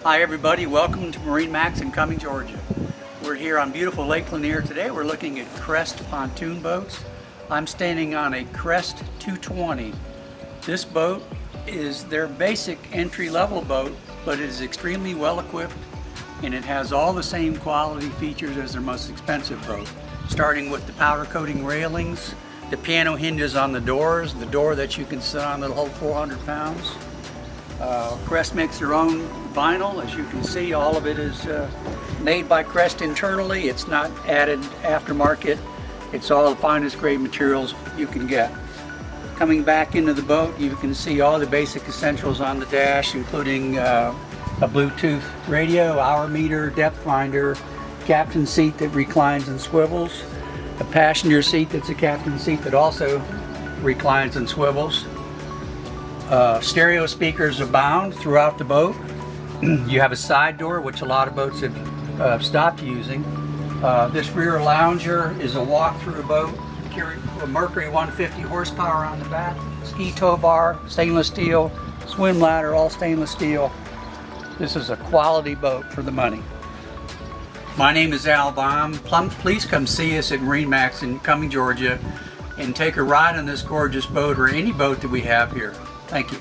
Hi everybody, welcome to MarineMax in Cumming, Georgia. We're here on beautiful Lake Lanier today. We're looking at Crest pontoon boats. I'm standing on a Crest 220. This boat is their basic entry-level boat, but it is extremely well equipped and it has all the same quality features as their most expensive boat. Starting with the powder coating railings, the piano hinges on the doors, the door that you can sit on that'll hold 400 pounds. Crest makes their own vinyl. As you can see, all of it is made by Crest internally. It's not added aftermarket. It's all the finest grade materials you can get. Coming back into the boat, you can see all the basic essentials on the dash, including a Bluetooth radio, hour meter, depth finder, captain seat that reclines and swivels, a passenger seat that's a captain seat that also reclines and swivels. Stereo speakers abound throughout the boat. You have a side door, which a lot of boats have stopped using. This rear lounger is a walk-through boat. A Mercury 150 horsepower on the back. Ski tow bar, stainless steel. Swim ladder, all stainless steel. This is a quality boat for the money. My name is Al Baum. Please come see us at MarineMax in Cumming, Georgia, and take a ride on this gorgeous boat or any boat that we have here. Thank you.